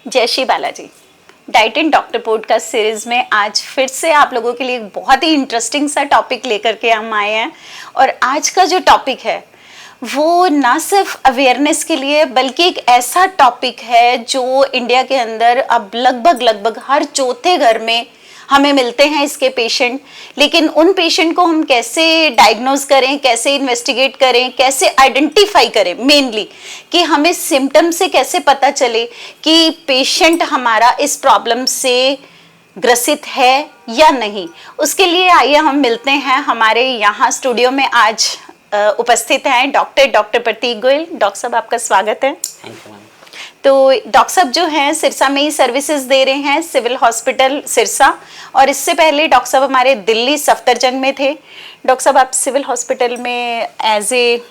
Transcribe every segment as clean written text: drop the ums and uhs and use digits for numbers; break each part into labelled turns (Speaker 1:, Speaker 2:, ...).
Speaker 1: जय Shri Balaji. Diet and doctor podcast series में आज फिर से आप लोगों के लिए एक बहुत ही इंटरेस्टिंग सा टॉपिक लेकर के हम आए हैं। और आज का जो टॉपिक है वो ना सिर्फ अवेयरनेस के लिए बल्कि एक ऐसा टॉपिक है जो इंडिया के अंदर अब लगभग हर चौथे घर में हमें मिलते हैं इसके पेशेंट। लेकिन उन पेशेंट को हम कैसे डायग्नोज करें, कैसे इन्वेस्टिगेट करें, कैसे आइडेंटिफाई करें, मेनली कि हमें सिम्टम से कैसे पता चले कि पेशेंट हमारा इस प्रॉब्लम से ग्रसित है या नहीं। उसके लिए आइए हम मिलते हैं। हमारे यहाँ स्टूडियो में आज उपस्थित हैं डॉक्टर प्रतीक गोयल। डॉक्टर साहब, आपका स्वागत है।
Speaker 2: Thank you ma'am.
Speaker 1: तो डॉक्टर साहब जो हैं सिरसा में ही सर्विसेज दे रहे हैं, सिविल हॉस्पिटल सिरसा। और इससे पहले डॉक्टर साहब हमारे दिल्ली सफदरजंग में थे। डॉक्टर साहब, आप सिविल हॉस्पिटल में एज ए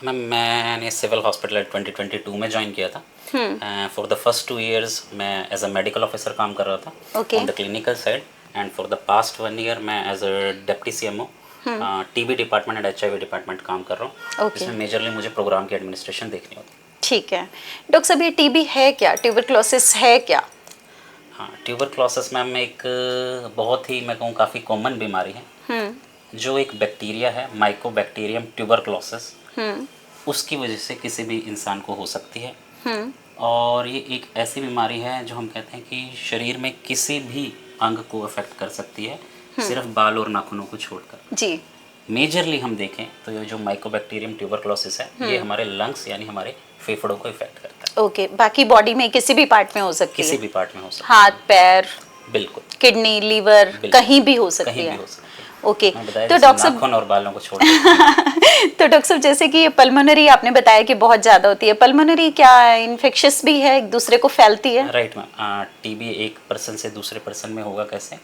Speaker 2: मैम मैंने सिविल हॉस्पिटल 2022 में ज्वाइन किया था। फॉर द फर्स्ट 2 years मैं एज अ मेडिकल ऑफिसर काम कर रहा था on the clinical side. And for the past 1 year मैं as a deputy CMO TB department and HIV department काम कर रहा हूँ। इसमें मेजरली मुझे प्रोग्राम की एडमिनिस्ट्रेशन देखनी होती है।
Speaker 1: ठीक है डॉक्टर साहब, ये टीबी है क्या, ट्यूबरक्लोसिस है क्या?
Speaker 2: हाँ, ट्यूबरक्लोसिस मैम एक बहुत ही, मैं कहूँ, काफ़ी कॉमन बीमारी है जो एक बैक्टीरिया है, माइकोबैक्टीरियम ट्यूबरक्लोसिस। उसकी वजह से किसी भी इंसान को हो सकती है। और ये एक ऐसी बीमारी है जो हम कहते हैं कि शरीर में किसी भी अंग को अफेक्ट कर सकती है, सिर्फ बाल और नाखूनों को छोड़कर
Speaker 1: जी।
Speaker 2: मेजरली हम देखें तो ये जो माइकोबैक्टीरियम ट्यूबरक्लोसिस है ये हमारे लंग्स यानी हमारे फेफड़ों को इफेक्ट करता है।
Speaker 1: ओके, बाकी बॉडी में किसी भी पार्ट में हो सकती है?
Speaker 2: किसी भी पार्ट में हो सकती
Speaker 1: हाथ, पैर,
Speaker 2: बिल्कुल,
Speaker 1: किडनी, लीवर, कहीं भी हो सकती
Speaker 2: कहीं
Speaker 1: है।
Speaker 2: भी हो सकती है।
Speaker 1: ओके,
Speaker 2: तो डॉक्टर साहब नाखून और बालों को छोड़
Speaker 1: तो डॉक्टर साहब जैसे कि ये पल्मोनरी आपने बताया कि बहुत ज़्यादा होती है, पल्मोनरी क्या इन्फेक्शियस भी है, एक दूसरे को फैलती है?
Speaker 2: Right ma'am. टीबी एक पर्सन से दूसरे पर्सन में होगा कैसे?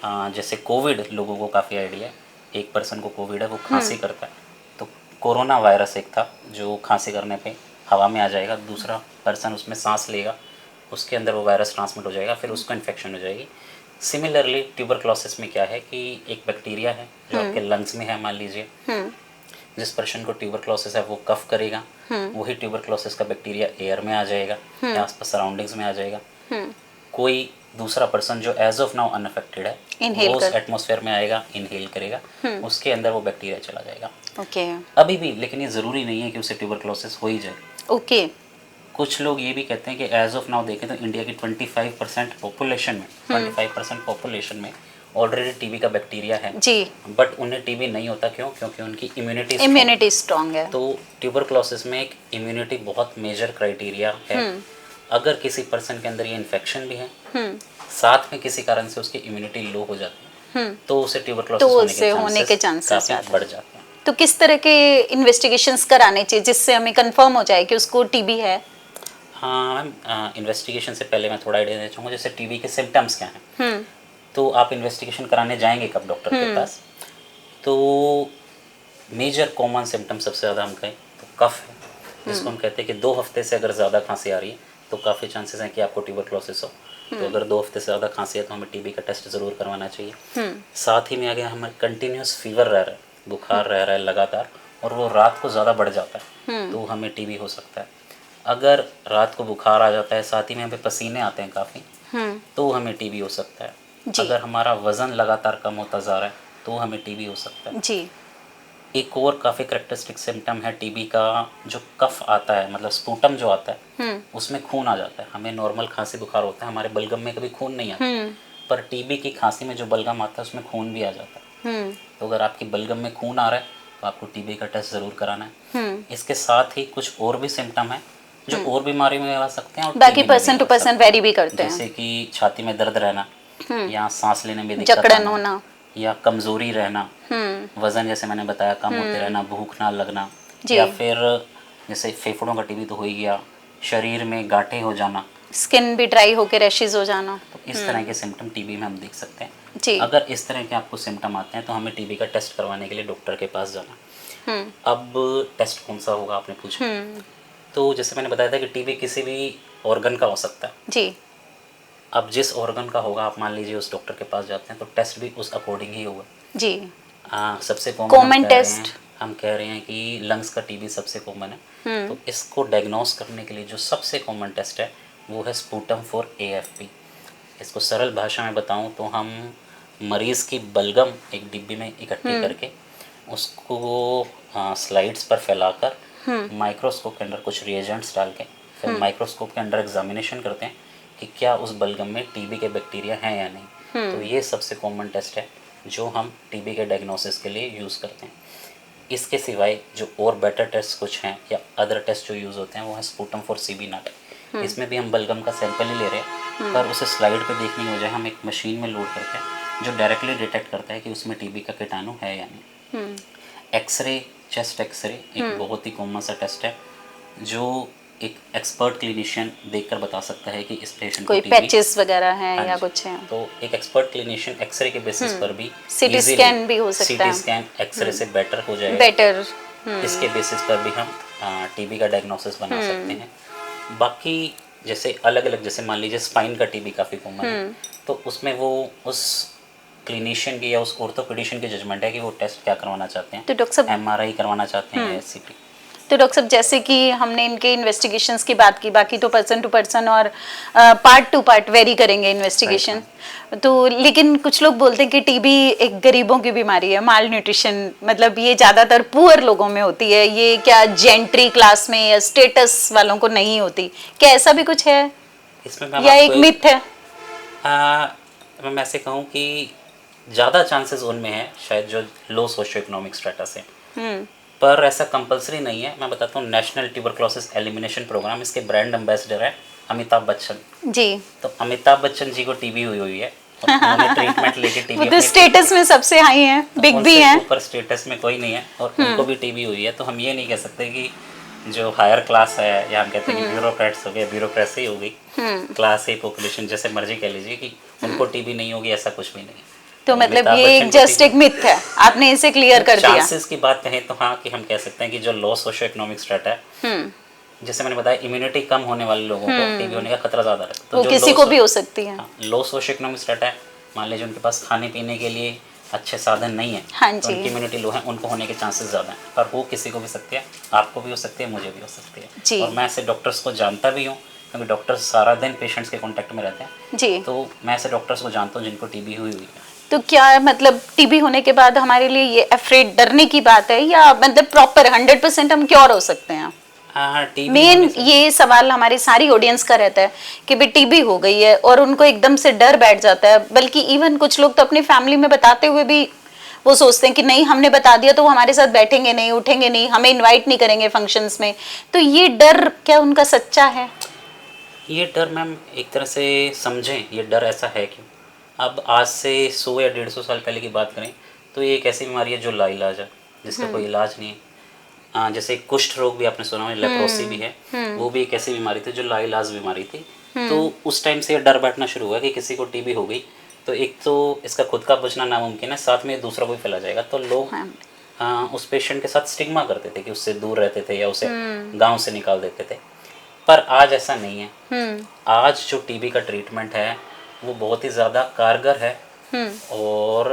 Speaker 2: जैसे कोविड लोगों को काफ़ी आइडिया है। एक पर्सन को कोविड है, वो खांसी करता है, तो कोरोना वायरस एक था जो खांसी करने पे हवा में आ जाएगा, दूसरा पर्सन उसमें सांस लेगा, उसके अंदर वो वायरस ट्रांसमिट हो जाएगा, फिर उसको इन्फेक्शन हो जाएगी। सिमिलरली ट्यूबरक्लोसिस में क्या है कि एक बैक्टीरिया है जो आपके लंग्स में है, मान लीजिए। जिस पर्सन को ट्यूबरक्लोसिस है वो कफ करेगा, वही ट्यूबरक्लोसिस का बैक्टीरिया एयर में आ जाएगा या आसपास सराउंडिंग्स में आ जाएगा। कोई दूसरा पर्सन जो एज ऑफ नाउ अनअफेक्टेड है वो उस एटमॉस्फेयर में आएगा, इनहेल करेगा, उसके अंदर वो बैक्टीरिया चला जाएगा।
Speaker 1: ओके।
Speaker 2: अभी भी, लेकिन ये ज़रूरी नहीं है कि उसे ट्यूबरक्लोसिस हो ही जाए।
Speaker 1: ओके।
Speaker 2: कुछ लोग ये भी कहते हैं कि एज ऑफ नाउ देखें तो इंडिया की 25% पॉपुलेशन में ऑलरेडी टीबी का बैक्टीरिया है
Speaker 1: जी,
Speaker 2: बट उन्हें टीबी नहीं होता। क्यों? क्योंकि उनकी
Speaker 1: इम्यूनिटी स्ट्रॉन्ग है।
Speaker 2: तो ट्यूबरक्लोसिस में एक इम्यूनिटी बहुत मेजर क्राइटेरिया है। अगर किसी पर्सन के अंदर ये इन्फेक्शन भी है, साथ में किसी कारण से उसकी इम्यूनिटी लो हो जाती है, तो उसे ट्यूबरक्लोसिस होने के चांसेस काफी बढ़ जाते हैं।
Speaker 1: तो किस तरह के इन्वेस्टिगेशंस कराने चाहिए जिससे हमें कंफर्म हो जाए कि उसको टीबी है?
Speaker 2: हाँ मैम, इन्वेस्टिगेशन से पहले मैं थोड़ा आइडिया देना चाहूँगा। जैसे टीबी के सिम्टम्स क्या हैं, तो आप इन्वेस्टिगेशन कराने जाएंगे कब डॉक्टर के पास, तो मेजर कॉमन सिम्टम सबसे ज़्यादा हम कहें तो कफ है, जिसको हम कहते हैं कि 2 हफ्ते से अगर ज़्यादा खांसी आ रही है तो काफ़ी चांसेस हैं कि आपको ट्यूबरक्लोसिस हो। तो अगर 2 हफ्ते से ज़्यादा खांसी है तो हमें टीबी का टेस्ट ज़रूर करवाना चाहिए। साथ ही में अगर हमें कंटिन्यूस फीवर रह रहा है, बुखार रह रहा है लगातार, और वो रात को ज़्यादा बढ़ जाता है, तो हमें टीबी हो सकता है। अगर रात को बुखार आ जाता है, साथ ही में हमें पसीने आते हैं काफ़ी, तो हमें टीबी हो सकता है। अगर हमारा वज़न लगातार कम होता जा रहा है तो हमें टीबी हो सकता है
Speaker 1: जी।
Speaker 2: एक और काफ़ी करेक्टरिस्टिक सिम्टम है टीबी का, जो कफ आता है, मतलब स्पूटम जो आता है, उसमें खून आ जाता है। हमें नॉर्मल खांसी बुखार होता है, हमारे बलगम में कभी खून नहीं आता, पर टीबी की खांसी में जो बलगम आता है उसमें खून भी आ जाता है। तो अगर आपकी बलगम में खून आ रहा है तो आपको टीबी का टेस्ट ज़रूर कराना है। इसके साथ ही कुछ और भी सिम्टम है जो और बीमारी में आ सकते हैं और
Speaker 1: बाकी पर्सन टू पर्सन वेरी भी करते हैं,
Speaker 2: जैसे कि छाती में दर्द रहना, या सांस लेने में
Speaker 1: जकड़न होना,
Speaker 2: या कमजोरी रहना, वजन जैसे मैंने बताया कम होते रहना, भूख ना लगना, या फिर जैसे फेफड़ों का टीबी तो हो ही गया, शरीर में गांठें हो जाना,
Speaker 1: स्किन भी ड्राई होकर रैशेज हो जाना।
Speaker 2: तो इस तरह के सिम्टम टीबी में हम देख सकते हैं। अगर इस तरह के आपको सिम्टम आते हैं तो हमें टीबी का टेस्ट करवाने के लिए डॉक्टर के पास जाना। अब टेस्ट कौन सा होगा आपने पूछा, तो जैसे मैंने बताया था कि टीबी किसी भी ऑर्गन का हो सकता है
Speaker 1: जी।
Speaker 2: अब जिस ऑर्गन का होगा, आप मान लीजिए उस डॉक्टर के पास जाते हैं तो टेस्ट भी उस अकॉर्डिंग ही होगा
Speaker 1: जी।
Speaker 2: सबसे
Speaker 1: कॉमन टेस्ट
Speaker 2: हम कह रहे हैं कि लंग्स का टीबी सबसे कॉमन है। तो इसको डायग्नोस करने के लिए जो सबसे कॉमन टेस्ट है वो है स्पूटम फॉर AFP। इसको सरल भाषा में बताऊं तो हम मरीज़ की बलगम एक डिब्बी में इकट्ठी करके उसको स्लाइड्स पर फैलाकर माइक्रोस्कोप के अंदर कुछ रिएजेंट्स डाल के फिर माइक्रोस्कोप के अंदर एग्जामिनेशन करते हैं कि क्या उस बलगम में टीबी के बैक्टीरिया हैं या नहीं। तो ये सबसे कॉमन टेस्ट है जो हम टीबी के डायग्नोसिस के लिए यूज़ करते हैं। इसके सिवाय जो और बेटर टेस्ट कुछ हैं या अदर टेस्ट जो यूज़ होते हैं वो है स्पूटम फॉर CB नट। इसमें भी हम बलगम का सैंपल ही ले रहे हैं, पर उसे स्लाइड पे देखने की बजाय हम एक मशीन में लोड करते हैं जो डायरेक्टली डिटेक्ट करता है कि उसमें टीबी का कीटाणु है या नहीं। एक्सरे, चेस्ट एक्सरे एक बहुत ही कॉमन सा टेस्ट है जो एक एक्सपर्ट क्लिनिशियन देखकर बता सकता है कि इस पेशेंट को
Speaker 1: कोई
Speaker 2: टीबी
Speaker 1: पैचेस वगैरह हैं या कुछ है।
Speaker 2: तो एक एक्सपर्ट क्लिनिशियन एक्सरे के बेसिस पर भी
Speaker 1: सीटी स्कैन भी हो सकता है,
Speaker 2: CT स्कैन एक्सरे से बेटर हो जाएगा,
Speaker 1: बेटर
Speaker 2: इसके बेसिस पर भी हम टीबी का डायग्नोसिस बना सकते हैं। बाकी जैसे अलग अलग, जैसे मान लीजिए स्पाइन का टीबी काफ़ी कॉमन है, तो उसमें वो उस क्लिनिशियन की या उस ऑर्थोपेडिशियन की जजमेंट है कि वो टेस्ट क्या करवाना चाहते हैं।
Speaker 1: तो डॉक्टर साहब
Speaker 2: MRI करवाना चाहते हैं या SCT।
Speaker 1: तो डॉक्टर साहब जैसे कि हमने इनके इन्वेस्टिगेशंस की बात की, बाकी तो पर्सन टू पर्सन और पार्ट टू पार्ट वेरी करेंगे इन्वेस्टिगेशन। तो लेकिन कुछ लोग बोलते हैं कि टीबी एक गरीबों की बीमारी है, माल न्यूट्रिशन, मतलब ये ज़्यादातर पुअर लोगों में होती है, ये क्या जेंट्री क्लास में या स्टेटस वालों को नहीं होती, क्या ऐसा भी कुछ है
Speaker 2: इसमें
Speaker 1: या एक मिथ है?
Speaker 2: मैं ऐसे कहूँ कि ज़्यादा चांसेस उनमें है शायद जो लो सोशियो इकोनॉमिक स्टेटस है, पर ऐसा कंपलसरी नहीं है। मैं बताता हूँ, नेशनल ट्यूबरक्लोसिस एलिमिनेशन प्रोग्राम, इसके ब्रांड एम्बेसडर है अमिताभ बच्चन
Speaker 1: जी।
Speaker 2: तो अमिताभ बच्चन जी को टीबी हुई है और उन्होंने ट्रीटमेंट लेके टीबी
Speaker 1: वो तो स्टेटस में सबसे हाई है, बिग भी है,
Speaker 2: ऊपर स्टेटस में कोई नहीं है और उनको भी टीबी हुई है। तो हम ये नहीं कह सकते कि जो हायर क्लास है या हम कहते हैं कि ब्यूरोक्रेट्स हो गए, ब्यूरोक्रेसी हो गई, क्लास ए पॉपुलेशन जैसे मर्जी कह लीजिए, कि उनको टीबी नहीं होगी, ऐसा कुछ भी नहीं।
Speaker 1: तो मतलब ये एक जस्ट एक मिथ है, आपने इसे क्लियर कर दिया।
Speaker 2: चांसेस की बात कहें तो हाँ, कि हम कह सकते हैं कि जो लो सोशियो इकोनॉमिक स्टेट है, जैसे मैंने बताया इम्यूनिटी कम होने वाले लोगों को टीबी होने का खतरा ज़्यादा है।
Speaker 1: तो वो किसी को भी हो सकती है।
Speaker 2: लो सोशियो इकोनॉमिक स्टेट है, मान लीजिए उनके पास खाने पीने के लिए अच्छे साधन नहीं है,
Speaker 1: हाँ
Speaker 2: तो उनकी इम्यूनिटी लो है, उनको होने के चांसेस ज़्यादा हैं, पर वो किसी को भी सकती है, आपको भी हो सकती है, मुझे भी हो सकती है। और मैं ऐसे डॉक्टर्स को जानता भी हूँ क्योंकि डॉक्टर्स सारा दिन पेशेंट्स के कॉन्टैक्ट में रहते हैं
Speaker 1: जी।
Speaker 2: तो मैं ऐसे डॉक्टर्स को जानता हूँ जिनको टीबी हुई है।
Speaker 1: तो क्या मतलब टीबी होने के बाद हमारे लिए ये अफ्रेड, डरने की बात है, या मतलब प्रॉपर 100% हम क्योर हो सकते हैं? मेन ये सवाल हमारी सारी ऑडियंस का रहता है कि भाई टीबी हो गई है और उनको एकदम से डर बैठ जाता है, बल्कि इवन कुछ लोग तो अपनी फैमिली में बताते हुए भी वो सोचते हैं कि नहीं हमने बता दिया तो वो हमारे साथ बैठेंगे नहीं, उठेंगे नहीं, हमें इनवाइट नहीं करेंगे फंक्शंस में। तो ये डर क्या उनका सच्चा है?
Speaker 2: ये डर मैम एक तरह से समझें, ये डर ऐसा है क्यों। अब आज से 100 या 150 साल पहले की बात करें तो ये एक ऐसी बीमारी है जो लाइलाज है, जिसका कोई इलाज नहीं है। जैसे कुष्ठ रोग भी आपने सुना, लेप्रोसी भी है, वो भी एक ऐसी बीमारी थी जो लाइलाज बीमारी थी। तो उस टाइम से ये डर बैठना शुरू हुआ कि किसी को टीबी हो गई तो एक तो इसका खुद का बचना नामुमकिन है, साथ में दूसरा कोई फैला जाएगा। तो लोग उस पेशेंट के साथ स्टिग्मा करते थे कि उससे दूर रहते थे या उसे गांव से निकाल देते थे। पर आज ऐसा नहीं है। आज जो टीबी का ट्रीटमेंट है वो बहुत ही ज़्यादा कारगर है और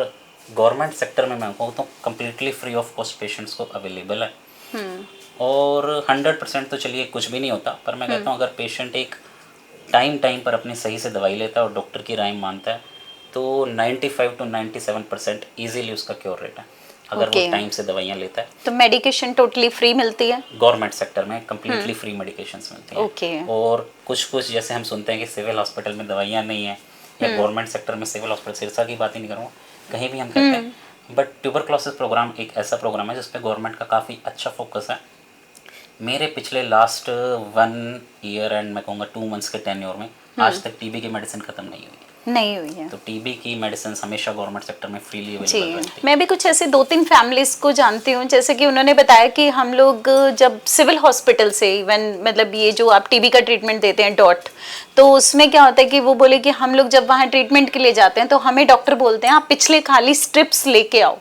Speaker 2: गवर्नमेंट सेक्टर में मैं कहूँ तो completely free of cost patients को अवेलेबल है। और 100% तो चलिए कुछ भी नहीं होता, पर मैं कहता हूँ अगर पेशेंट एक टाइम पर अपनी सही से दवाई लेता है और डॉक्टर की राय मानता है तो 95 to 97% ईजीली उसका क्योर रेट है, अगर वो टाइम से दवाइयाँ लेता है।
Speaker 1: तो मेडिकेशन टोटली फ्री मिलती है
Speaker 2: गवर्नमेंट सेक्टर में, कम्प्लीटली फ्री मेडिकेशंस मिलती हैं। और कुछ जैसे हम सुनते हैं कि सिविल हॉस्पिटल में दवाइयाँ नहीं है या गवर्नमेंट सेक्टर में, सिविल हॉस्पिटल सिरसा की बात ही नहीं करूँगा, कहीं भी हम कहते हैं। बट ट्यूबरक्लोसिस प्रोग्राम एक ऐसा प्रोग्राम है जिस पे गवर्नमेंट का काफ़ी अच्छा फोकस है। मेरे पिछले लास्ट 1 ईयर एंड मैं कहूँगा 2 मंथ्स के टेन्योर में आज तक टीबी की मेडिसिन खत्म नहीं हुई है। तो टीबी की मेडिसिन हमेशा गवर्नमेंट सेक्टर में फ्रीली अवेलेबल रहती है।
Speaker 1: मैं भी कुछ ऐसे 2-3 फैमिलीज को जानती हूँ, जैसे कि उन्होंने बताया कि हम लोग जब सिविल हॉस्पिटल से इवन मतलब ये जो आप टीबी का ट्रीटमेंट देते हैं डॉट, तो उसमें क्या होता है कि वो बोले कि हम लोग जब वहाँ ट्रीटमेंट के लिए जाते हैं तो हमें डॉक्टर बोलते हैं आप पिछले खाली स्ट्रिप्स लेके आओ,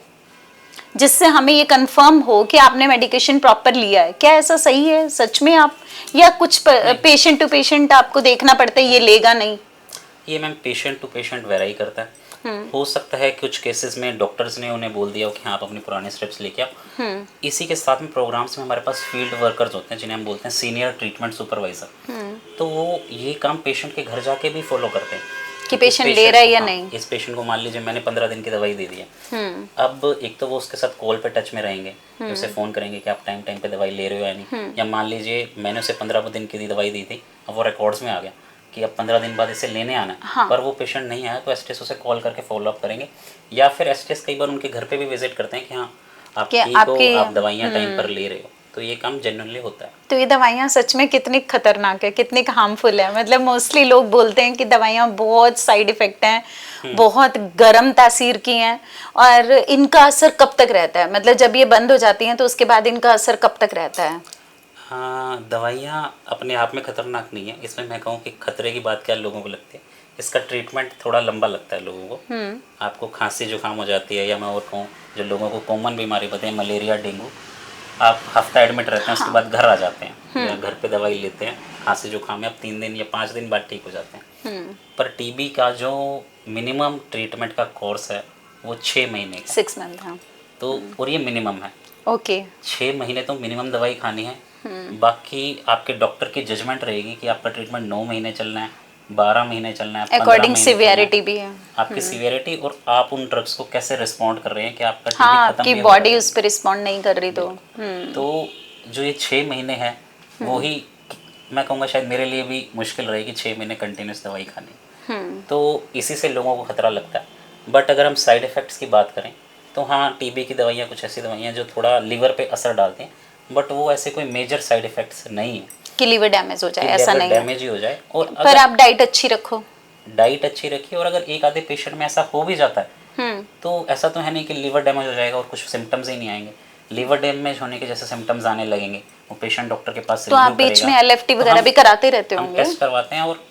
Speaker 1: जिससे हमें ये कंफर्म हो कि आपने मेडिकेशन प्रॉपर लिया है। क्या ऐसा सही है सच में आप, या कुछ पेशेंट टू पेशेंट आपको देखना पड़ता है ये लेगा नहीं?
Speaker 2: ये मैम पेशेंट टू पेशेंट वेराई करता है। हो सकता है कुछ केसेस में डॉक्टर्स ने उन्हें बोल दिया हो कि हाँ आप अपनी पुराने स्टेप्स लेके आओ। इसी के साथ में प्रोग्राम्स में हमारे पास फील्ड वर्कर्स होते हैं जिन्हें हम बोलते हैं सीनियर ट्रीटमेंट सुपरवाइज़र। तो वो ये काम पेशेंट के घर जाके भी फॉलो करते हैं
Speaker 1: कि पेशेंट ले रहा है या नहीं।
Speaker 2: इस पेशेंट को मान लीजिए मैंने 15 दिन की दवाई दे दी है, अब एक तो वो उसके साथ कॉल पे टच में रहेंगे, उसे फ़ोन करेंगे कि आप टाइम टाइम पे दवाई ले रहे हो या नहीं। या मान लीजिए मैंने उसे 15 दिन की दवाई दी थी, अब वो रिकॉर्ड्स में आ गया कि अब 15 दिन बाद इसे लेने आना है।
Speaker 1: हाँ।
Speaker 2: पर वो पेशेंट नहीं आया तो एसटीएस उसे कॉल करके फॉलोअप करेंगे, या फिर एसटीएस कई बार उनके घर पे भी विजिट करते हैं कि हाँ आप ठीक हो, आप दवाइयाँ टाइम पर ले रहे हो। तो ये काम जनरली होता है।
Speaker 1: तो ये दवाइयाँ सच में कितनी खतरनाक है, कितनी हार्मफुल है। मतलब मोस्टली लोग बोलते हैं कि दवाइयाँ बहुत साइड इफेक्ट हैं, बहुत गर्म तासीर की हैं, और इनका असर कब तक रहता है? मतलब जब ये बंद हो जाती हैं तो उसके बाद इनका असर कब तक रहता है?
Speaker 2: हाँ, दवाइयाँ अपने आप में खतरनाक नहीं है। इसमें मैं कहूँ कि खतरे की बात क्या लोगों को लगती है, इसका ट्रीटमेंट थोड़ा लंबा लगता है लोगों को। आपको खांसी जुकाम हो जाती है, या मैं और कहूँ जो लोगों को कॉमन बीमारी बताते हैं मलेरिया डेंगू, आप हफ्ता एडमिट रहते हैं, उसके बाद घर आ जाते हैं या घर पे दवाई लेते हैं। खांसी जुकाम में आप 3 दिन या 5 दिन बाद ठीक हो जाते हैं। पर टीबी का जो मिनिमम ट्रीटमेंट का कोर्स है वो 6 महीने का,
Speaker 1: 6 मंथ। हाँ।
Speaker 2: तो और ये मिनिमम है।
Speaker 1: ओके।
Speaker 2: 6 महीने तो मिनिमम दवाई खानी है। बाकी आपके डॉक्टर की जजमेंट रहेगी कि आपका ट्रीटमेंट 9 महीने चलना है, 12 महीने चलना है, 15
Speaker 1: अकॉर्डिंग
Speaker 2: महीने चलना है।
Speaker 1: सिवियरिटी भी है।
Speaker 2: आपकी सिवियरिटी और आप उन ड्रग्स को कैसे रिस्पॉन्ड कर रहे हैं कि आपका टीबी
Speaker 1: हाँ,
Speaker 2: खत्म
Speaker 1: आपकी
Speaker 2: भी हो
Speaker 1: बॉडी
Speaker 2: रहा
Speaker 1: उस पर रिस्पॉन्ड नहीं कर रही
Speaker 2: तो जो ये 6 महीने है वो ही मैं कहूँगा शायद मेरे लिए भी मुश्किल रहेगी 6 महीने कंटिन्यूस दवाई खानी। तो इसी से लोगों को खतरा लगता है। बट अगर हम साइड इफ़ेक्ट्स की बात करें तो हाँ, टीबी की दवाइयाँ कुछ ऐसी दवाइयाँ जो थोड़ा लीवर पे असर डालती हैं, बट वो ऐसे कोई मेजर साइड इफ़ेक्ट्स नहीं है
Speaker 1: कि लीवर डैमेज हो जाए, ऐसा नहीं है।
Speaker 2: डैमेज ही हो जाए। और
Speaker 1: पर आप डाइट अच्छी रखो।
Speaker 2: डाइट अच्छी रखिए, और अगर एक आधे पेशेंट में ऐसा हो भी जाता है तो ऐसा तो है नहीं कि लीवर डैमेज हो जाएगा और कुछ सिम्टम्स ही नहीं आएंगे। लीवर डैमेज होने के जैसे सिम्टम्स आने लगेंगे, वो पेशेंट डॉक्टर के पास
Speaker 1: तो आप बीच में एलएफटी वगैरह भी कराते रहते
Speaker 2: हम
Speaker 1: होंगे।
Speaker 2: टेस्ट करवाते हैं, और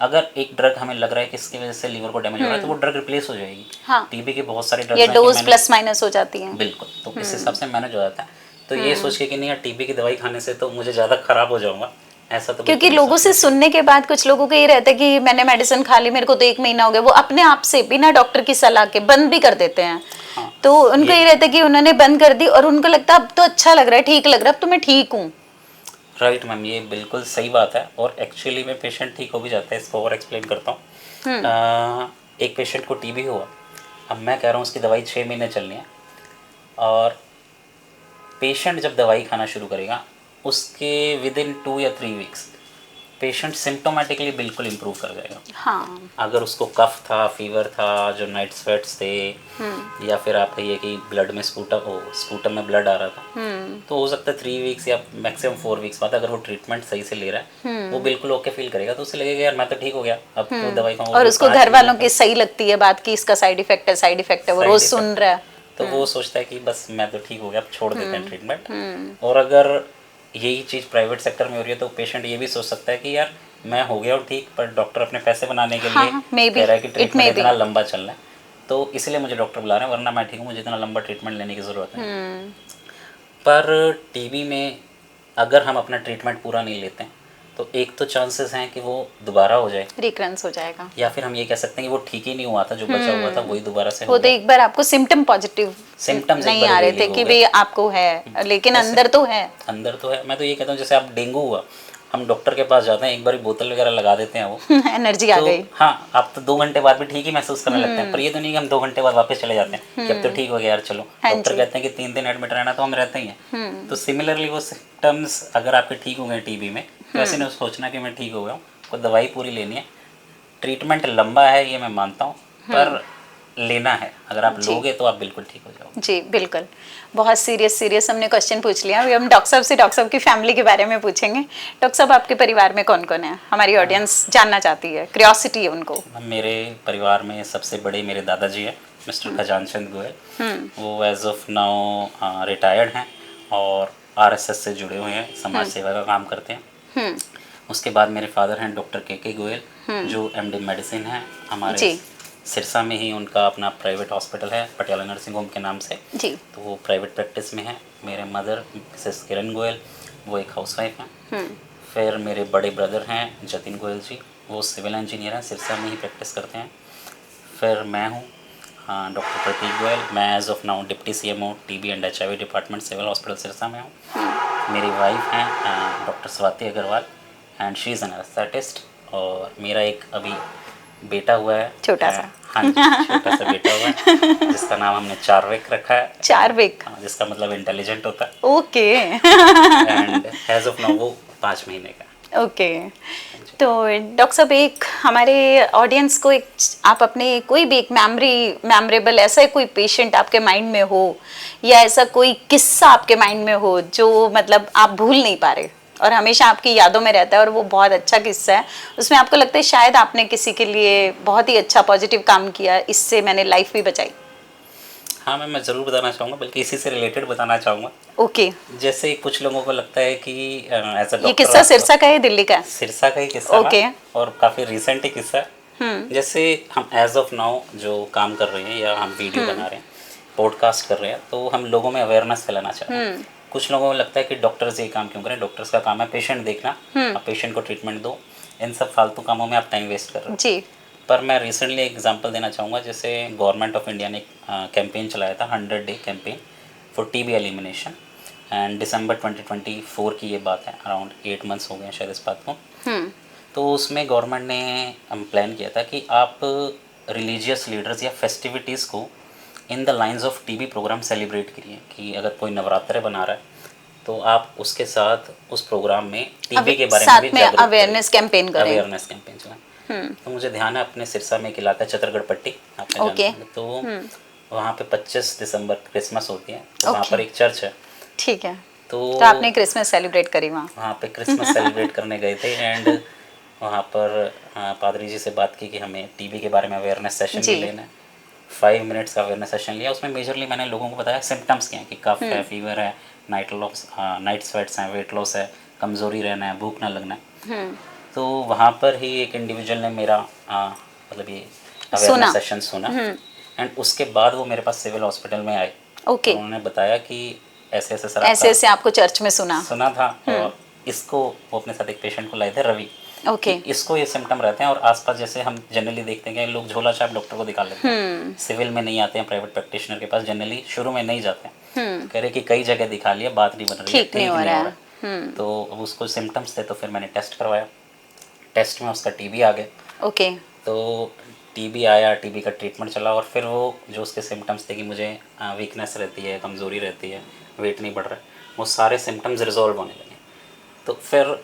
Speaker 2: अगर एक ड्रग हमें लग रहा है कि इसकी वजह से लीवर को डैमेज हो रहा है तो वो ड्रग रिप्लेस हो जाएगी।
Speaker 1: हाँ।
Speaker 2: टीबी के बहुत सारे ड्रग्स
Speaker 1: ये
Speaker 2: हैं
Speaker 1: डोज प्लस माइनस हो जाती है।
Speaker 2: बिल्कुल, तो इस हिसाब से मैनेज हो जाता है। तो ये सोच के कि नहीं यार टीबी की दवाई खाने से तो मुझे ज़्यादा खराब हो जाऊंगा, ऐसा तो
Speaker 1: क्योंकि लोगों से सुनने के बाद कुछ लोगों को ये रहता है कि मैंने मेडिसिन खा ली, मेरे को तो 1 महीना हो गया, वो अपने आप से बिना डॉक्टर की सलाह के बंद भी कर देते हैं।
Speaker 2: हाँ,
Speaker 1: तो उनको ये रहता है कि उन्होंने बंद कर दी और उनको लगता है अब तो अच्छा लग रहा है, ठीक लग रहा है, अब तो मैं ठीक हूँ।
Speaker 2: राइट मैम, ये बिल्कुल सही बात है। और एक्चुअली में पेशेंट ठीक हो भी जाता है। इसको और एक्सप्लेन करता हूँ। एक पेशेंट को टीबी हुआ, अब मैं कह रहा हूँ उसकी दवाई 6 महीने चलनी है, और पेशेंट जब दवाई खाना शुरू करेगा उसके विद इन 2 या 3 वीक्स पेशेंट सिम्टोमेटिकली बिल्कुल इम्प्रूव कर जाएगा।
Speaker 1: हाँ।
Speaker 2: अगर उसको कफ था, फीवर था, जो नाइट स्वेट्स थे, या फिर आप कहिए कि ब्लड में स्पूटम में ब्लड आ रहा था, तो हो सकता है 3 वीक्स या मैक्सिमम 4 वीक्स बाद अगर वो ट्रीटमेंट सही से ले रहा है वो बिल्कुल ओके फील करेगा। तो उसे लगेगा यार मैं तो ठीक हो गया, अब तो दवाई खाऊंगा।
Speaker 1: और उसको घर वालों की सही लगती है बात कि इसका साइड इफेक्ट है, साइड इफेक्ट है, वो रोज सुन रहा है,
Speaker 2: तो वो सोचता है कि बस मैं तो ठीक हो गया, अब छोड़ देते हैं ट्रीटमेंट। और अगर यही चीज़ प्राइवेट सेक्टर में हो रही है तो पेशेंट ये भी सोच सकता है कि यार मैं हो गया हूँ ठीक, पर डॉक्टर अपने पैसे बनाने के लिए कह रहा है कि ट्रीटमेंट इतना लंबा चलना है, तो इसलिए मुझे डॉक्टर बुला रहे हैं, वरना मैं ठीक हूँ, मुझे इतना लंबा ट्रीटमेंट लेने की ज़रूरत है। पर टीबी में अगर हम अपना ट्रीटमेंट पूरा नहीं लेते हैं तो एक तो चांसेस हैं कि वो दोबारा हो जाए,
Speaker 1: रिकरेंस हो जाएगा,
Speaker 2: या फिर हम ये कह सकते हैं कि वो ठीक ही नहीं हुआ था, जो बचा हुआ था वही दोबारा से
Speaker 1: वो तो एक बार आपको सिम्टम पॉजिटिव
Speaker 2: सिम्टम्स
Speaker 1: नहीं आ रहे थे कि भाई आपको है, लेकिन अंदर तो है।
Speaker 2: अंदर तो है। मैं तो ये कहता हूँ जैसे आप डेंगू हुआ, हम डॉक्टर के पास जाते हैं, एक बार बोतल वगैरह लगा देते हैं वो
Speaker 1: एनर्जी आ गई।
Speaker 2: हाँ, आप तो 2 घंटे बाद भी ठीक ही महसूस करने लगते हैं, पर ये तो नहीं कि हम 2 घंटे बाद वापस चले जाते हैं कि अब तो ठीक हो गया यार चलो। डॉक्टर कहते हैं कि 3 दिन एडमिट रहना, तो हम रहते ही हैं। तो सिमिलरली वो सिम्टम्स अगर आपके ठीक हो गए टीबी में, तो ऐसे नहीं सोचना कि मैं ठीक हो गया हूँ, को दवाई पूरी लेनी है। ट्रीटमेंट लंबा है ये मैं मानता हूँ, पर लेना है, अगर आप लोगे तो आप बिल्कुल ठीक हो जाओगे।
Speaker 1: जी बिल्कुल। बहुत सीरियस हमने क्वेश्चन पूछ लिया। अभी हम डॉक्टर साहब की फैमिली के बारे में पूछेंगे। डॉक्टर साहब, आपके परिवार में कौन कौन है? हमारी ऑडियंस जानना चाहती है, क्यूरियोसिटी है उनको।
Speaker 2: मेरे परिवार में सबसे बड़े मेरे दादाजी हैं, मिस्टर खजान चंद गोयल। वो एज ऑफ नाउ रिटायर्ड हैं और आरएसएस से जुड़े हुए हैं, समाज सेवा का काम करते हैं। उसके बाद मेरे फादर हैं डॉक्टर के गोयल, जो एमडी मेडिसिन है, हमारे सिरसा में ही उनका अपना प्राइवेट हॉस्पिटल है, पटियाला नर्सिंग होम के नाम से जी। तो वो प्राइवेट प्रैक्टिस में है। मेरे मदर मिसेस किरण गोयल, वो एक हाउसवाइफ हैं। फिर मेरे बड़े ब्रदर हैं जतिन गोयल जी, वो सिविल इंजीनियर हैं, सिरसा में ही प्रैक्टिस करते हैं। फिर मैं हूँ डॉक्टर प्रतीक गोयल। मैं as of now deputy CMO TB and HIV department civil hospital Sirsa में हूँ। मेरी वाइफ हैं doctor Swati Agarwal and she is an aesthetist. और मेरा एक अभी बेटा हुआ है,
Speaker 1: छोटा सा।
Speaker 2: हाँ जी, छोटा सा बेटा हुआ है जिसका नाम हमने चार्विक रखा है।
Speaker 1: चार्विक,
Speaker 2: जिसका मतलब इंटेलिजेंट होता है।
Speaker 1: Okay.
Speaker 2: And as of now वो 5 महीने का।
Speaker 1: ओके, तो डॉक्टर साहब एक हमारे ऑडियंस को एक आप अपने कोई भी एक मेमोरेबल ऐसा कोई पेशेंट आपके माइंड में हो या ऐसा कोई किस्सा आपके माइंड में हो जो मतलब आप भूल नहीं पा रहे और हमेशा आपकी यादों में रहता है और वो बहुत अच्छा किस्सा है, उसमें आपको लगता है शायद आपने किसी के लिए बहुत ही अच्छा पॉजिटिव काम किया, इससे मैंने लाइफ भी बचाई?
Speaker 2: हाँ मैं ज़रूर बताना चाहूँगा, बल्कि इसी से रिलेटेड बताना चाहूँगा।
Speaker 1: ओके।
Speaker 2: जैसे कुछ लोगों को लगता है कि एज अ
Speaker 1: ये किस्सा सिरसा का है, दिल्ली का है?
Speaker 2: सिरसा का ही किस्सा
Speaker 1: ओके।
Speaker 2: और काफ़ी रिसेंट ही किस्सा है। जैसे हम एज ऑफ नाउ जो काम कर रहे हैं या हम वीडियो बना रहे हैं, पॉडकास्ट कर रहे हैं, तो हम लोगों में अवेयरनेस फैलाना चाहते हैं। कुछ लोगों को लगता है कि डॉक्टर्स ये काम क्यों करें, डॉक्टर्स का काम है पेशेंट देखना, आप पेशेंट को ट्रीटमेंट दो, इन सब फालतू कामों में आप टाइम वेस्ट कर रहे हो
Speaker 1: जी।
Speaker 2: पर मैं रिसेंटली एक एग्जांपल देना चाहूँगा। जैसे गवर्नमेंट ऑफ इंडिया ने एक कैंपेन चलाया था, 100 day campaign for TB elimination, and दिसंबर 2024 की ये बात है, अराउंड 8 मंथ्स हो गए हैं शायद इस बात को। तो उसमें गवर्नमेंट ने प्लान किया था कि आप रिलीजियस लीडर्स या फेस्टिविटीज़ को in the lines of TB programme celebrate करिए, कि अगर कोई नवरात्रे बना रहा है तो आप उसके साथ उस प्रोग्राम में TB के बारे में भी जागरूक
Speaker 1: अवेयरनेस कैंपेन करें।
Speaker 2: अवेयरनेस कैंपेन चलाएं। तो मुझे ध्यान है अपने सिरसा में एक इलाका चतरगढ़ पट्टी, आपने जानते हैं, तो वहाँ पे 25 दिसंबर क्रिसमस होती है, तो वहाँ पर एक चर्च है।
Speaker 1: ठीक है।
Speaker 2: तो
Speaker 1: आपने क्रिसमस सेलिब्रेट करी वहाँ
Speaker 2: पे क्रिसमस सेलिब्रेट करने गए थे एंड वहाँ पर पादरी जी से बात की कि हमें TB के बारे में अवेयरनेस सेशन भी लेना है। 5 मिनट्स का अवेयरनेस सेशन लिया। उसमें मेजरली मैंने लोगों को बताया सिम्टम्स क्या हैं, कि कफ है, फीवर है, नाइट स्वेट्स हैं, वेट लॉस है, कमज़ोरी रहना है, भूख ना लगना है। तो वहाँ पर ही एक इंडिविजुअल ने मेरा मतलब ये अवेयरनेस सेशन सुना एंड उसके बाद वो मेरे पास सिविल हॉस्पिटल में आए।
Speaker 1: ओके।
Speaker 2: उन्होंने बताया कि ऐसे ऐसे सर
Speaker 1: ऐसे आपको चर्च में सुना था।
Speaker 2: और इसको वो अपने साथ एक पेशेंट को लाए थे, रवि।
Speaker 1: ओके।
Speaker 2: इसको ये सिम्टम रहते हैं और आसपास जैसे हम जनरली देखते हैं कि लोग झोला छाप डॉक्टर को दिखा लेते हैं, सिविल में नहीं आते हैं, प्राइवेट प्रैक्टिशनर के पास जनरली शुरू में नहीं जाते हैं। कह रहे कि कई जगह दिखा लिया, बात नहीं बन रही है, ठीक नहीं हो रहा है। तो अब उसको सिम्टम्स थे, तो फिर मैंने टेस्ट करवाया। टेस्ट में उसका TB आ गया।
Speaker 1: ओके।
Speaker 2: तो TB आया, TB का ट्रीटमेंट चला और फिर वो जो उसके सिम्टम्स थे कि मुझे वीकनेस रहती है, कमज़ोरी रहती है, वेट नहीं बढ़ रहा है, वो सारे सिम्टम्स रिजॉल्व होने लगे। तो फिर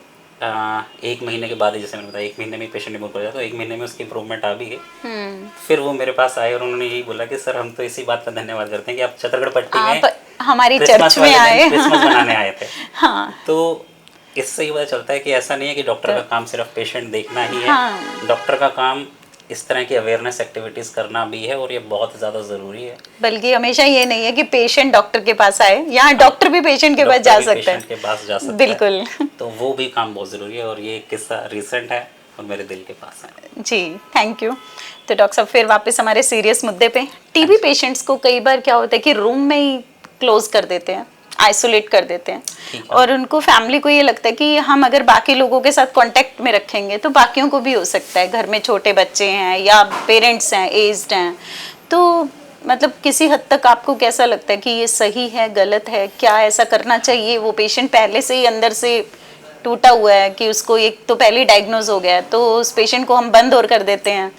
Speaker 2: 1 महीने के बाद ही, जैसे मैंने बताया, 1 महीने में पेशेंट रिमूव कर जाता, तो 1 महीने में उसकी इंप्रूवमेंट आ भी गई। फिर वो मेरे पास आए और उन्होंने यही बोला कि सर हम तो इसी बात का धन्यवाद करते हैं कि आप चतरगढ़ पट्टी में
Speaker 1: हमारी चर्च में आए,
Speaker 2: क्रिसमस मनाने आए थे।
Speaker 1: हाँ।
Speaker 2: तो इससे ही पता चलता है कि ऐसा नहीं है कि डॉक्टर का काम सिर्फ पेशेंट देखना ही है। डॉक्टर का काम इस तरह की अवेयरनेस एक्टिविटीज़ करना भी है और ये बहुत ज़्यादा ज़रूरी है।
Speaker 1: बल्कि हमेशा ये नहीं है कि पेशेंट डॉक्टर के पास आए, यहाँ डॉक्टर भी पेशेंट के पास जा सकता है। बिल्कुल।
Speaker 2: तो वो भी काम बहुत ज़रूरी है और ये किस्सा रिसेंट है और मेरे दिल के पास है।
Speaker 1: जी, थैंक यू। तो डॉक्टर साहब फिर वापस हमारे सीरियस मुद्दे पे, TB पेशेंट्स को कई बार क्या होता है कि रूम में ही क्लोज कर देते हैं, आइसोलेट कर देते हैं और उनको फैमिली को ये लगता है कि हम अगर बाकी लोगों के साथ कांटेक्ट में रखेंगे तो बाकियों को भी हो सकता है, घर में छोटे बच्चे हैं या पेरेंट्स हैं, एज्ड हैं, तो मतलब किसी हद तक आपको कैसा लगता है कि ये सही है, गलत है, क्या ऐसा करना चाहिए? वो पेशेंट पहले से ही अंदर से टूटा हुआ है कि उसको एक तो पहले डायग्नोज हो गया है, तो उस पेशेंट को हम बंद और कर देते हैं,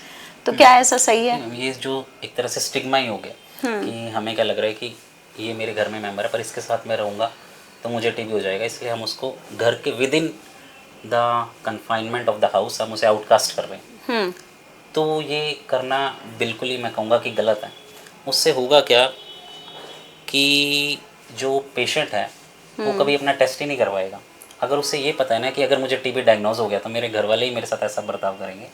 Speaker 1: तो क्या ऐसा सही है?
Speaker 2: ये जो एक तरह से स्टिग्मा ही हो गया कि हमें क्या लग रहा है कि ये मेरे घर में मेंबर है पर इसके साथ मैं रहूँगा तो मुझे TB हो जाएगा, इसलिए हम उसको घर के with in the confinement of the house हम उसे आउटकास्ट कर रहे हैं। तो ये करना बिल्कुल ही मैं कहूँगा कि गलत है। उससे होगा क्या कि जो पेशेंट है वो कभी अपना टेस्ट ही नहीं करवाएगा। अगर उसे ये पता है ना कि अगर मुझे TB डायग्नोज हो गया तो मेरे घर वाले ही मेरे साथ ऐसा बर्ताव करेंगे,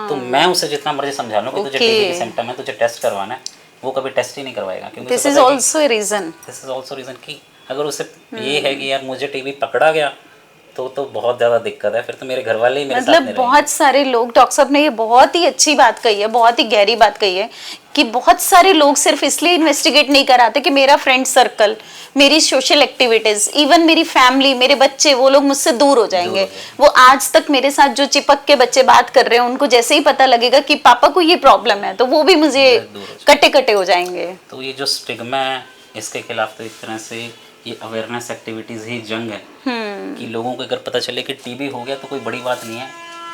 Speaker 2: तो मैं उसे जितना मर्जी समझा लूँ कि तुझे TB के सिम्टम है, तुझे टेस्ट करवाना है, वो कभी टेस्ट ही नहीं करवाएगा। क्योंकि
Speaker 1: दिस इज ऑल्सो रीजन
Speaker 2: कि अगर उसे ये है कि यार मुझे TB पकड़ा गया तो बहुत ज़्यादा दिक्कत है, फिर तो मेरे घर वाले ही मेरे साथ
Speaker 1: मतलब
Speaker 2: नहीं
Speaker 1: बहुत सारे लोग, डॉक्टर साहब ने ये बहुत ही अच्छी बात कही है, बहुत ही गहरी बात कही है कि बहुत सारे लोग सिर्फ इसलिए इन्वेस्टिगेट नहीं कराते कि मेरा फ्रेंड सर्कल, मेरी सोशल एक्टिविटीज, इवन मेरी फैमिली, मेरे बच्चे, वो लोग मुझसे दूर हो जाएंगे। वो आज तक मेरे साथ जो चिपक के बच्चे बात कर रहे हैं, उनको जैसे ही पता लगेगा कि पापा को ये प्रॉब्लम है, तो वो भी मुझे कटे कटे हो जाएंगे।
Speaker 2: तो ये जो स्टिग्मा है, इसके खिलाफ तो एक तरह से ये अवेयरनेस एक्टिविटीज़ ही जंग है कि लोगों को अगर पता चले कि टीबी हो गया तो कोई बड़ी बात नहीं है,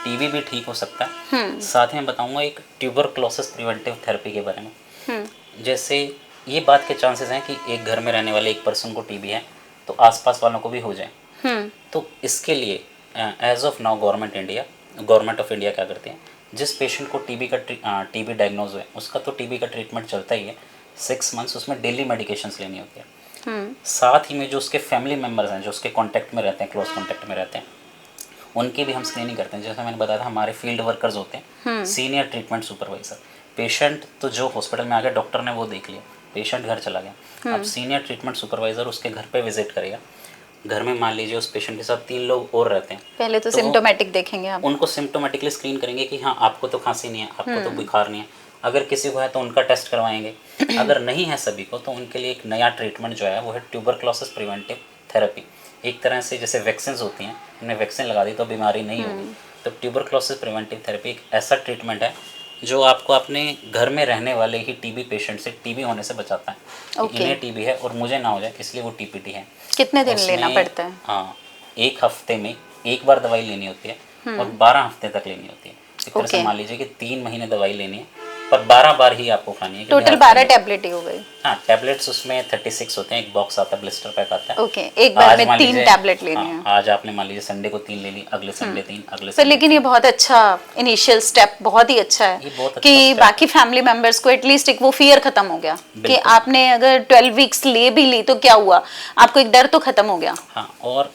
Speaker 2: टीबी भी ठीक हो सकता है। साथ ही मैं बताऊंगा एक ट्यूबरक्लोसिस प्रिवेंटिव थेरेपी के बारे में। जैसे ये बात के चांसेस हैं कि एक घर में रहने वाले एक पर्सन को टीबी है तो आसपास वालों को भी हो जाए। तो इसके लिए as of now government of India क्या करते हैं, जिस पेशेंट को टीबी डायग्नोज हुआ है उसका तो टीबी का ट्रीटमेंट चलता ही है 6 मंथ्स, उसमें डेली मेडिकेशंस लेनी होती है। साथ ही में जो उसके फैमिली मेम्बर्स हैं, जो उसके कांटेक्ट में रहते हैं, क्लोज कांटेक्ट में रहते हैं, उनकी भी हम स्क्रीनिंग करते हैं। जैसे मैंने बताया था, हमारे फील्ड वर्कर्स होते हैं, सीनियर ट्रीटमेंट सुपरवाइजर। पेशेंट तो जो हॉस्पिटल में आ गया, डॉक्टर ने वो देख लिया, पेशेंट घर चला गया, अब सीनियर ट्रीटमेंट सुपरवाइजर उसके घर पे विजिट करेगा। घर में मान लीजिए उस पेशेंट के साथ 3 लोग और रहते हैं,
Speaker 1: पहले तो सिम्टोमेटिक देखेंगे आप,
Speaker 2: उनको सिम्टोमेटिकली स्क्रीन करेंगे कि हाँ आपको तो खांसी नहीं है, आपको तो बुखार नहीं है। अगर किसी को है तो उनका टेस्ट करवाएंगे, अगर नहीं है सभी को तो उनके लिए एक नया ट्रीटमेंट जो है वो है ट्यूबरक्लोसिस प्रिवेंटिव थेरेपी। एक तरह से जैसे वैक्सीन होती हैं, हमने वैक्सीन लगा दी तो बीमारी नहीं होगी। तो ट्यूबरक्लोसिस प्रिवेंटिव थेरेपी एक ऐसा ट्रीटमेंट है जो आपको अपने घर में रहने वाले ही टीबी पेशेंट से टीबी होने से बचाता है। इन्हें टीबी है और मुझे ना हो जाए, इसलिए वो टीपीटी है।
Speaker 1: कितने दिन लेना पड़ता है?
Speaker 2: हाँ, 1 हफ्ते में 1 बार दवाई लेनी होती है और 12 हफ्ते तक लेनी होती है। एक तरह से मान लीजिए कि 3 महीने दवाई लेनी है, पर 12 बार ही आपको खानी है।
Speaker 1: टोटल 12 टैबलेट ही हो गई।
Speaker 2: हाँ, टैबलेट्स उसमें 36 होते हैं, एक बॉक्स आता है, ब्लिस्टर पैक आता है।
Speaker 1: ओके, एक बार में 3 टैबलेट लेनी है।
Speaker 2: आज आपने मान लीजिए संडे को 3 ले ली, अगले संडे 3, अगले
Speaker 1: तो लेकिन ये बहुत अच्छा इनिशियल स्टेप, बहुत ही अच्छा है कि बाकी फैमिली मेंबर्स को एटलीस्ट एक वो फियर खत्म हो गया कि आपने अगर 12 वीक्स ले भी ली तो क्या हुआ, आपको एक डर तो खत्म हो गया।
Speaker 2: हाँ, और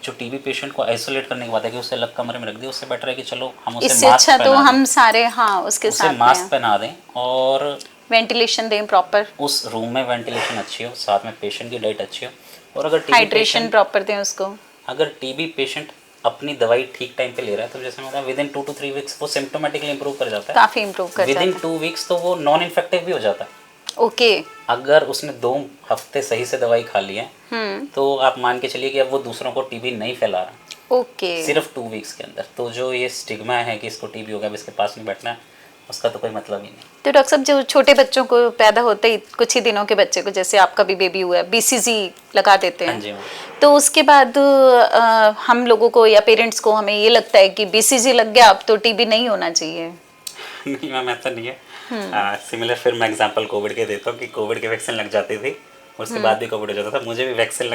Speaker 2: जो टीबी पेशेंट को आइसोलेट करने की बात है कि उसे अलग कमरे में रख दिया, उससे बेटर है कि चलो हम उसे
Speaker 1: इससे अच्छा तो हम सारे उसके साथ
Speaker 2: मास्क पहना दें और
Speaker 1: वेंटिलेशन दें प्रॉपर,
Speaker 2: उस रूम में वेंटिलेशन अच्छी हो, साथ में पेशेंट की डाइट अच्छी हो, और अगर
Speaker 1: हाइड्रेशन प्रॉपर दें उसको।
Speaker 2: अगर टीबी पेशेंट अपनी दवाई ठीक टाइम पे ले रहा है तो जैसे मैं विद इन 2 to 3 वीक्स वो सिम्टोमेटिकली इंप्रूव कर जाता है,
Speaker 1: काफी इंप्रूव कर जाता है।
Speaker 2: विद इन 2 वीक्स तो वो नॉन इन्फेक्टिव भी हो जाता है।
Speaker 1: ओके,
Speaker 2: अगर उसने 2 हफ्ते सही से दवाई खा ली है तो आप मान के चलिए कि अब वो दूसरों को टीबी नहीं फैला रहा।
Speaker 1: ओके,
Speaker 2: सिर्फ 2 वीक्स के अंदर। तो जो ये स्टिग्मा है कि इसको टीबी हो गया, अब इसके पास नहीं बैठना है, उसका तो कोई मतलब ही नहीं।
Speaker 1: तो डॉक्टर साहब, जो छोटे बच्चों को पैदा होते ही कुछ ही दिनों के बच्चे को, जैसे आपका भी बेबी हुआ है, बीसीजी लगा देते हैं।
Speaker 2: हाँ जी,
Speaker 1: तो उसके बाद हम लोगों को या पेरेंट्स को हमें ये लगता है कि बीसीजी लग गया अब तो टीबी नहीं होना चाहिए।
Speaker 2: नहीं मैम, ऐसा नहीं है। सिमिलर फिर मैं एग्जांपल कोविड के देता हूँ कि कोविड के वैक्सीन लग जाती थी, उसके बाद भी कोविड हो जाता था। मुझे भी वैक्सीन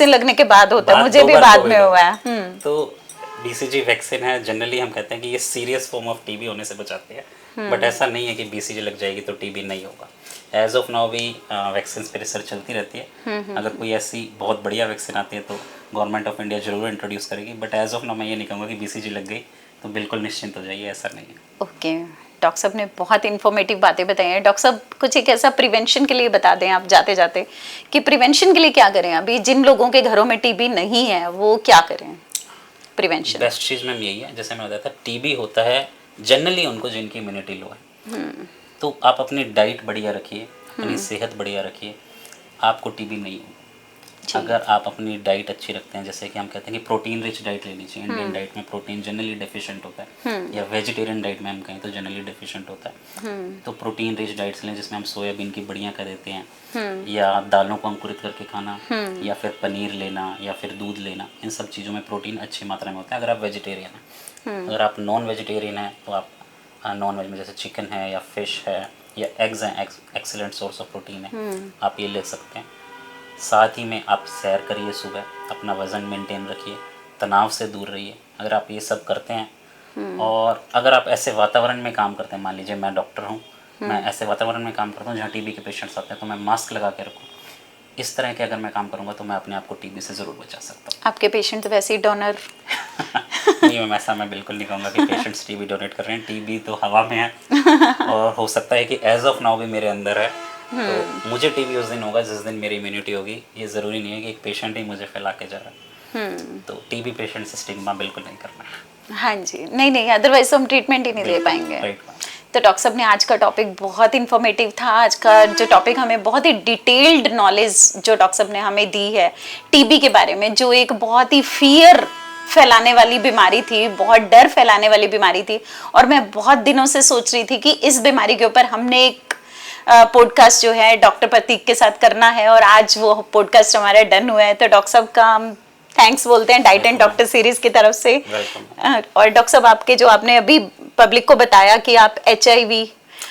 Speaker 2: लगने के बाद
Speaker 1: होता है, मुझे भी बाद में हुआ है।
Speaker 2: तो बीसीजी वैक्सीन है, जनरली हम कहते हैं कि ये सीरियस फॉर्म ऑफ टीबी होने से बचाती है, बट ऐसा नहीं है कि बीसीजी लग जाएगी तो टीबी नहीं होगा। एज ऑफ नाउ भी वैक्सीन पे रिसर्च चलती रहती है। अगर कोई ऐसी बहुत बढ़िया वैक्सीन आती है तो गवर्नमेंट ऑफ इंडिया जरूर इंट्रोड्यूस करेगी, बट एज ऑफ नाउ मैं ये नहीं कहूँगा कि बीसीजी लग गई तो बिल्कुल निश्चिंत हो जाइए, ऐसा नहीं है।
Speaker 1: ओके, डॉक्टर साहब ने बहुत इन्फॉर्मेटिव बातें बताई हैं। डॉक्टर साहब, कुछ एक ऐसा प्रिवेंशन के लिए बता दें आप जाते जाते कि प्रिवेंशन के लिए क्या करें, अभी जिन लोगों के घरों में टीबी नहीं है वो क्या करें प्रिवेंशन?
Speaker 2: बेस्ट चीज़ मैम यही है, जैसे मैं बताया था, टीबी होता है जनरली उनको जिनकी इम्यूनिटी लो है। तो आप अपनी डाइट बढ़िया रखिए, अपनी सेहत बढ़िया रखिए, आपको टीबी नहीं होगी। अगर आप अपनी डाइट अच्छी रखते हैं, जैसे कि हम कहते हैं कि प्रोटीन रिच डाइट लेनी चाहिए। इंडियन डाइट में प्रोटीन जनरली डेफिशिएंट होता है, या वेजिटेरियन डाइट में हम कहें तो जनरली डेफिशिएंट होता है। तो प्रोटीन रिच डाइट्स लें जिसमें हम सोयाबीन की बढ़िया कर देते हैं, या दालों को अंकुरित करके खाना, या फिर पनीर लेना, या फिर दूध लेना। इन सब चीज़ों में प्रोटीन अच्छी मात्रा में होता है अगर आप वेजिटेरियन हैं। अगर आप नॉन वेजिटेरियन हैं तो आप नॉन वेज में जैसे चिकन है या फिश है या एग्स हैं, एक्सीलेंट सोर्स ऑफ प्रोटीन है, आप ये ले सकते हैं। साथ ही में आप सैर करिए सुबह, अपना वज़न मेंटेन रखिए, तनाव से दूर रहिए। अगर आप ये सब करते हैं और अगर आप ऐसे वातावरण में काम करते हैं, मान लीजिए मैं डॉक्टर हूँ, मैं ऐसे वातावरण में काम करता हूँ जहाँ टीबी के पेशेंट्स आते हैं, तो मैं मास्क लगा के रखूँ। इस तरह के अगर मैं काम करूँगा तो मैं अपने आप को टीबी से ज़रूर बचा सकता हूँ।
Speaker 1: आपके पेशेंट तो वैसे ही डोनर
Speaker 2: नहीं मैम, ऐसा मैं बिल्कुल नहीं कहूँगा कि पेशेंट्स टीबी डोनेट कर रहे हैं। टीबी तो हवा में है और हो सकता है कि एज ऑफ नाउ भी मेरे अंदर है। तो मुझे टीबी उस दिन होगा जिस दिन मेरी इम्यूनिटी होगी। ये ज़रूरी नहीं है कि एक पेशेंट ही मुझे फैला के जा रहा है। तो टीबी पेशेंट से स्टिग्मा बिल्कुल नहीं करना है।
Speaker 1: हाँ जी, नहीं नहीं, अदरवाइज हम ट्रीटमेंट ही नहीं दे पाएंगे।
Speaker 2: राइट।
Speaker 1: तो डॉक्टर साहब ने आज का टॉपिक बहुत इन्फॉर्मेटिव था। आज का जो टॉपिक हमें बहुत ही डिटेल्ड नॉलेज जो डॉक्टर साहब ने हमें दी है टीबी के बारे में, जो एक बहुत ही फियर फैलाने वाली बीमारी थी, बहुत डर फैलाने वाली बीमारी थी। और मैं बहुत दिनों से सोच रही थी कि इस बीमारी के ऊपर हमने एक पॉडकास्ट जो है डॉक्टर प्रतीक के साथ करना है, और आज वो पॉडकास्ट हमारा डन हुआ है। तो डॉक्टर साहब का हम थैंक्स बोलते हैं डाइट एंड डॉक्टर सीरीज की तरफ से। और डॉक्टर साहब आपके जो आपने अभी पब्लिक को बताया कि आप HIV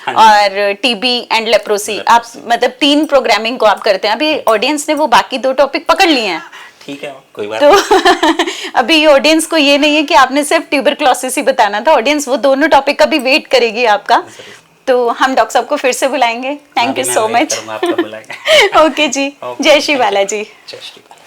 Speaker 1: और टीबी एंड लेप्रोसी, आप मतलब 3 प्रोग्रामिंग को आप करते हैं। अभी ऑडियंस ने वो बाकी 2 टॉपिक पकड़ लिए हैं।
Speaker 2: ठीक है, कोई बात
Speaker 1: तो अभी ऑडियंस को ये नहीं है कि आपने सिर्फ ट्यूबरक्लोसिस ही बताना था, ऑडियंस वो दोनों टॉपिक का भी वेट करेगी आपका। तो हम डॉक्टर साहब को फिर से बुलाएंगे। Thank you so much. Okay ji, जय श्री बालाजी।
Speaker 2: जय श्री बाला।